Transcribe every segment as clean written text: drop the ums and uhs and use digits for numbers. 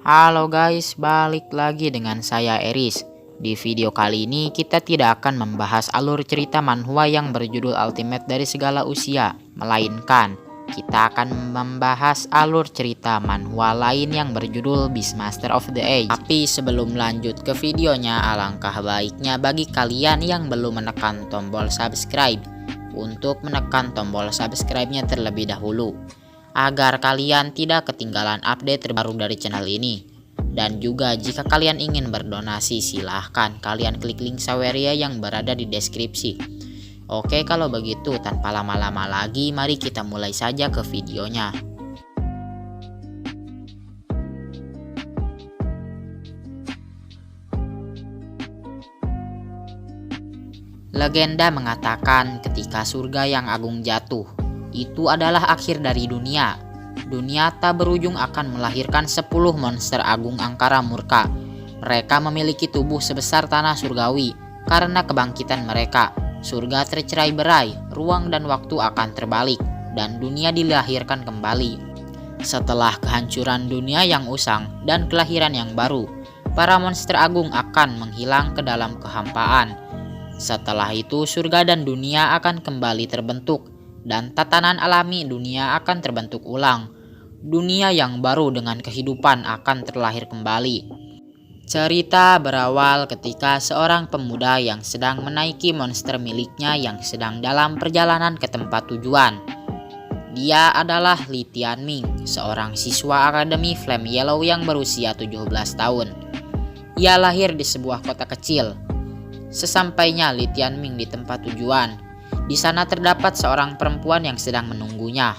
Halo guys, balik lagi dengan saya Eris. Di video kali ini kita tidak akan membahas alur cerita manhwa yang berjudul Ultimate dari segala usia, melainkan kita akan membahas alur cerita manhwa lain yang berjudul Beastmaster of the Age. Tapi sebelum lanjut ke videonya, alangkah baiknya bagi kalian yang belum menekan tombol subscribe untuk menekan tombol subscribe-nya terlebih dahulu, agar kalian tidak ketinggalan update terbaru dari channel ini. Dan juga jika kalian ingin berdonasi, silahkan kalian klik link Saweria yang berada di deskripsi. Oke, kalau begitu tanpa lama-lama lagi, mari kita mulai saja ke videonya. Legenda mengatakan ketika surga yang agung jatuh, itu adalah akhir dari dunia. Dunia tak berujung akan melahirkan 10 monster agung angkara murka. Mereka memiliki tubuh sebesar tanah surgawi. Karena kebangkitan mereka, surga tercerai-berai, ruang dan waktu akan terbalik, dan dunia dilahirkan kembali. Setelah kehancuran dunia yang usang dan kelahiran yang baru, para monster agung akan menghilang ke dalam kehampaan. Setelah itu surga dan dunia akan kembali terbentuk, dan tatanan alami dunia akan terbentuk ulang. Dunia yang baru dengan kehidupan akan terlahir kembali. Cerita berawal ketika seorang pemuda yang sedang menaiki monster miliknya yang sedang dalam perjalanan ke tempat tujuan. Dia adalah Li Tianming, seorang siswa Akademi Flame Yellow yang berusia 17 tahun. Ia lahir di sebuah kota kecil. Sesampainya Li Tianming di tempat tujuan, di sana terdapat seorang perempuan yang sedang menunggunya.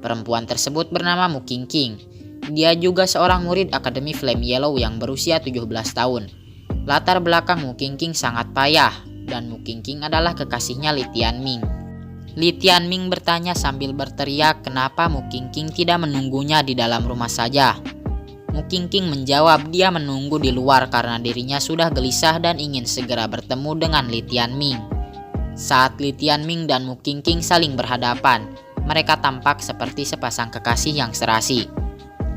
Perempuan tersebut bernama Mu Qingqing. Dia juga seorang murid Akademi Flame Yellow yang berusia 17 tahun. Latar belakang Mu Qingqing sangat payah, dan Mu Qingqing adalah kekasihnya Li Tianming. Li Tianming bertanya sambil berteriak kenapa Mu Qingqing tidak menunggunya di dalam rumah saja. Mu Qingqing menjawab dia menunggu di luar karena dirinya sudah gelisah dan ingin segera bertemu dengan Li Tianming. Saat Li Tianming dan Mu Qingqing saling berhadapan, mereka tampak seperti sepasang kekasih yang serasi.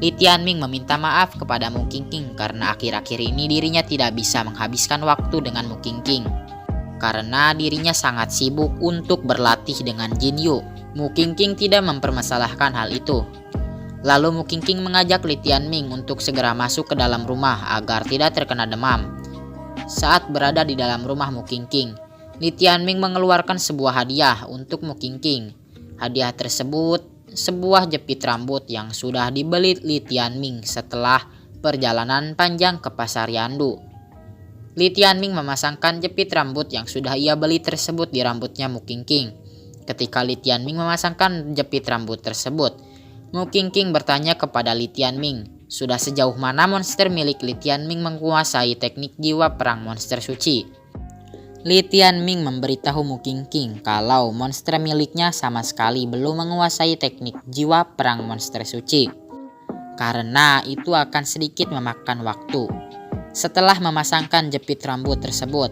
Li Tianming meminta maaf kepada Mu Qingqing karena akhir-akhir ini dirinya tidak bisa menghabiskan waktu dengan Mu Qingqing, karena dirinya sangat sibuk untuk berlatih dengan Jinyu. Mu Qingqing tidak mempermasalahkan hal itu. Lalu Mu Qingqing mengajak Li Tianming untuk segera masuk ke dalam rumah agar tidak terkena demam. Saat berada di dalam rumah Mu Qingqing, Li Tianming mengeluarkan sebuah hadiah untuk Mu Qingqing. Hadiah tersebut sebuah jepit rambut yang sudah dibeli Li Tianming setelah perjalanan panjang ke pasar Yandu. Li Tianming memasangkan jepit rambut yang sudah ia beli tersebut di rambutnya Mu Qingqing. Ketika Li Tianming memasangkan jepit rambut tersebut, Mu Qingqing bertanya kepada Li Tianming, sudah sejauh mana monster milik Li Tianming menguasai teknik jiwa perang monster suci. Li Tianming memberitahu Mu Qingqing kalau monster miliknya sama sekali belum menguasai teknik jiwa perang monster suci, karena itu akan sedikit memakan waktu. Setelah memasangkan jepit rambut tersebut,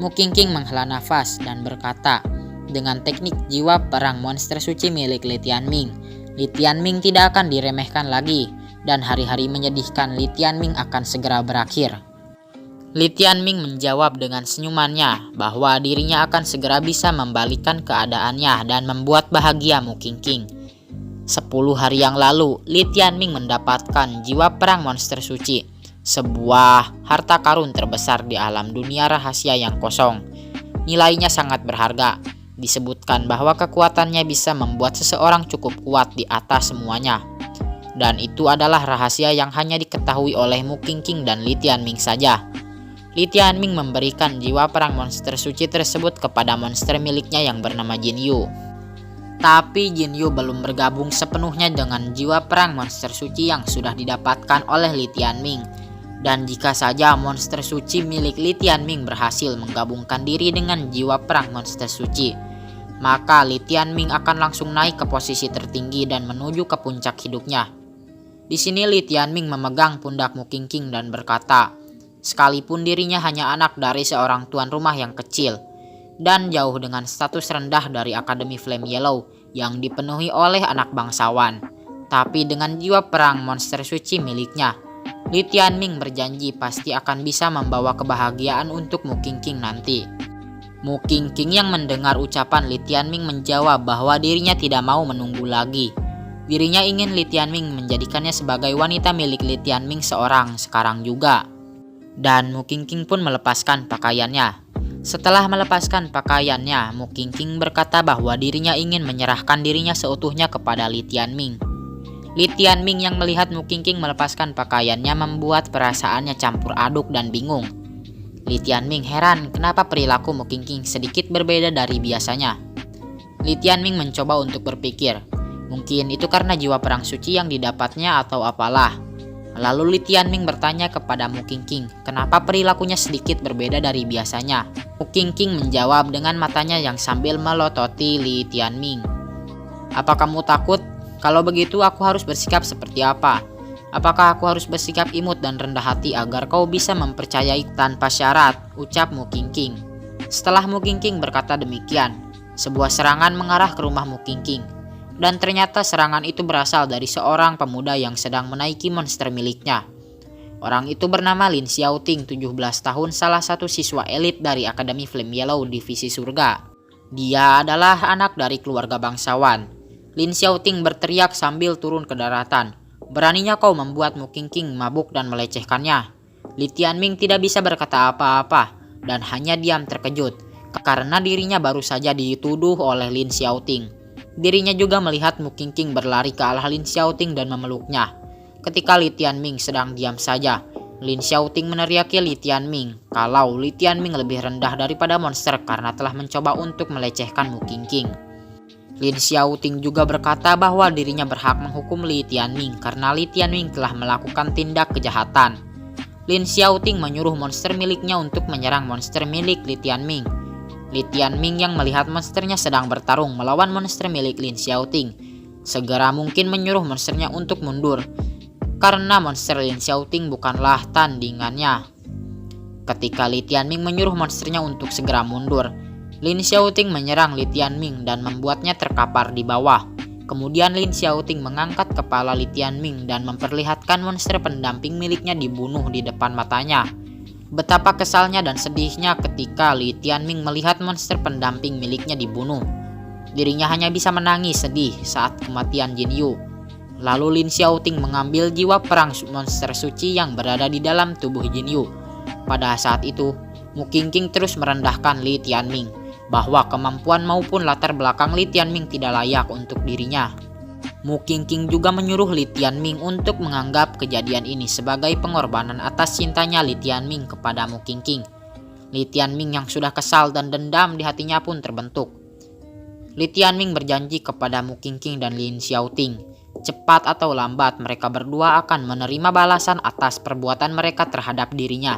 Mu Qingqing menghela nafas dan berkata, dengan teknik jiwa perang monster suci milik Li Tianming, Li Tianming tidak akan diremehkan lagi, dan hari-hari menyedihkan Li Tianming akan segera berakhir. Li Tianming menjawab dengan senyumannya bahwa dirinya akan segera bisa membalikkan keadaannya dan membuat bahagia Mu Qingqing. 10 hari yang lalu, Li Tianming mendapatkan jiwa perang monster suci, sebuah harta karun terbesar di alam dunia rahasia yang kosong. Nilainya sangat berharga. Disebutkan bahwa kekuatannya bisa membuat seseorang cukup kuat di atas semuanya. Dan itu adalah rahasia yang hanya diketahui oleh Mu Qingqing dan Li Tianming saja. Li Tianming memberikan jiwa perang monster suci tersebut kepada monster miliknya yang bernama Jinyu. Tapi Jinyu belum bergabung sepenuhnya dengan jiwa perang monster suci yang sudah didapatkan oleh Li Tianming. Dan jika saja monster suci milik Li Tianming berhasil menggabungkan diri dengan jiwa perang monster suci, maka Li Tianming akan langsung naik ke posisi tertinggi dan menuju ke puncak hidupnya. Di sini Li Tianming memegang pundak Mu Qingqing dan berkata, sekalipun dirinya hanya anak dari seorang tuan rumah yang kecil dan jauh dengan status rendah dari Akademi Flame Yellow yang dipenuhi oleh anak bangsawan, tapi dengan jiwa perang monster suci miliknya, Li Tianming berjanji pasti akan bisa membawa kebahagiaan untuk Mu Qingqing nanti. Mu Qingqing yang mendengar ucapan Li Tianming menjawab bahwa dirinya tidak mau menunggu lagi. Dirinya ingin Li Tianming menjadikannya sebagai wanita milik Li Tianming sekarang juga. Dan Mu Qingqing pun melepaskan pakaiannya. Setelah melepaskan pakaiannya, Mu Qingqing berkata bahwa dirinya ingin menyerahkan dirinya seutuhnya kepada Li Tianming. Li Tianming yang melihat Mu Qingqing melepaskan pakaiannya membuat perasaannya campur aduk dan bingung. Li Tianming heran kenapa perilaku Mu Qingqing sedikit berbeda dari biasanya. Li Tianming mencoba untuk berpikir, mungkin itu karena jiwa perang suci yang didapatnya atau apalah. Lalu Li Tianming bertanya kepada Mu Qingqing, kenapa perilakunya sedikit berbeda dari biasanya. Mu Qingqing menjawab dengan matanya yang sambil melototi Li Tianming. Apa kamu takut? Kalau begitu aku harus bersikap seperti apa? Apakah aku harus bersikap imut dan rendah hati agar kau bisa mempercayai tanpa syarat? Ucap Mu Qingqing. Setelah Mu Qingqing berkata demikian, sebuah serangan mengarah ke rumah Mu Qingqing. Dan ternyata serangan itu berasal dari seorang pemuda yang sedang menaiki monster miliknya. Orang itu bernama Lin Xiaoting, 17 tahun, salah satu siswa elit dari Akademi Flame Yellow Divisi Surga. Dia adalah anak dari keluarga bangsawan. Lin Xiaoting berteriak sambil turun ke daratan. Beraninya kau membuat Mu Qingqing mabuk dan melecehkannya. Li Tianming tidak bisa berkata apa-apa dan hanya diam terkejut karena dirinya baru saja dituduh oleh Lin Xiaoting. Dirinya juga melihat Mu Qingqing berlari ke arah Lin Xiaoting dan memeluknya. Ketika Li Tianming sedang diam saja, Lin Xiaoting meneriaki Li Tianming kalau Li Tianming lebih rendah daripada monster karena telah mencoba untuk melecehkan Mu Qingqing. Lin Xiaoting juga berkata bahwa dirinya berhak menghukum Li Tianming karena Li Tianming telah melakukan tindak kejahatan. Lin Xiaoting menyuruh monster miliknya untuk menyerang monster milik Li Tianming. Li Tianming yang melihat monsternya sedang bertarung melawan monster milik Lin Xiaoting segera mungkin menyuruh monsternya untuk mundur karena monster Lin Xiaoting bukanlah tandingannya. Ketika Li Tianming menyuruh monsternya untuk segera mundur, Lin Xiaoting menyerang Li Tianming dan membuatnya terkapar di bawah. Kemudian Lin Xiaoting mengangkat kepala Li Tianming dan memperlihatkan monster pendamping miliknya dibunuh di depan matanya. Betapa kesalnya dan sedihnya ketika Li Tianming melihat monster pendamping miliknya dibunuh. Dirinya hanya bisa menangis sedih saat kematian Jin Yu. Lalu Lin Xiaoting mengambil jiwa perang monster suci yang berada di dalam tubuh Jin Yu. Pada saat itu, Mu Qingqing terus merendahkan Li Tianming bahwa kemampuan maupun latar belakang Li Tianming tidak layak untuk dirinya. Mu Qingqing juga menyuruh Li Tianming untuk menganggap kejadian ini sebagai pengorbanan atas cintanya Li Tianming kepada Mu Qingqing. Li Tianming yang sudah kesal dan dendam di hatinya pun terbentuk. Li Tianming berjanji kepada Mu Qingqing dan Lin Xiaoting, cepat atau lambat mereka berdua akan menerima balasan atas perbuatan mereka terhadap dirinya.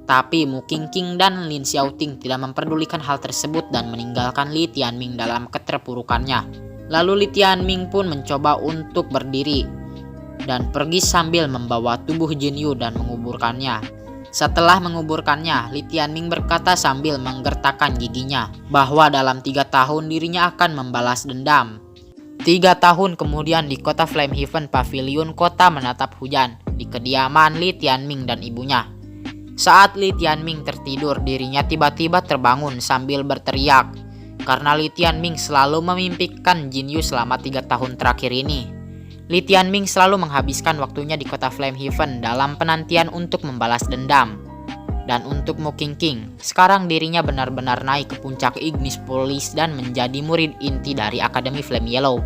Tapi Mu Qingqing dan Lin Xiaoting tidak memperdulikan hal tersebut dan meninggalkan Li Tianming dalam keterpurukannya. Lalu Li Tianming pun mencoba untuk berdiri dan pergi sambil membawa tubuh Jin Yu dan menguburkannya. Setelah menguburkannya, Li Tianming berkata sambil menggertakkan giginya bahwa dalam 3 tahun dirinya akan membalas dendam. 3 tahun kemudian di kota Flame Heaven Pavilion, kota menatap hujan, di kediaman Li Tianming dan ibunya. Saat Li Tianming tertidur, dirinya tiba-tiba terbangun sambil berteriak karena Li Tianming selalu memimpikan Jin Yu selama 3 tahun terakhir ini. Li Tianming selalu menghabiskan waktunya di kota Flame Heaven dalam penantian untuk membalas dendam. Dan untuk Mu Qingqing, sekarang dirinya benar-benar naik ke puncak Ignis Police dan menjadi murid inti dari Akademi Flame Yellow.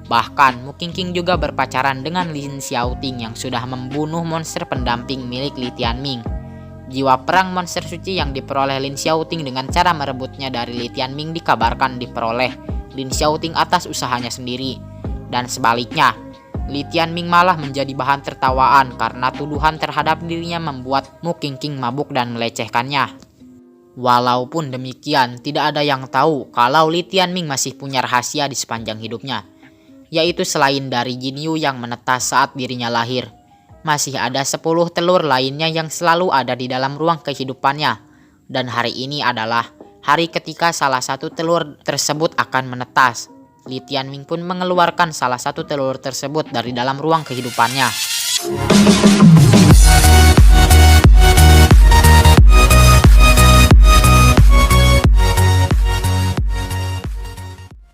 Bahkan Mu Qingqing juga berpacaran dengan Lin Xiaoting yang sudah membunuh monster pendamping milik Li Tianming. Jiwa perang monster suci yang diperoleh Lin Xiaoting dengan cara merebutnya dari Li Tianming dikabarkan diperoleh Lin Xiaoting atas usahanya sendiri. Dan sebaliknya, Li Tianming malah menjadi bahan tertawaan karena tuduhan terhadap dirinya membuat Mu Qingqing mabuk dan melecehkannya. Walaupun demikian, tidak ada yang tahu kalau Li Tianming masih punya rahasia di sepanjang hidupnya, yaitu selain dari Jin Yu yang menetas saat dirinya lahir, masih ada 10 telur lainnya yang selalu ada di dalam ruang kehidupannya. Dan hari ini adalah hari ketika salah satu telur tersebut akan menetas. Li Tianming pun mengeluarkan salah satu telur tersebut dari dalam ruang kehidupannya.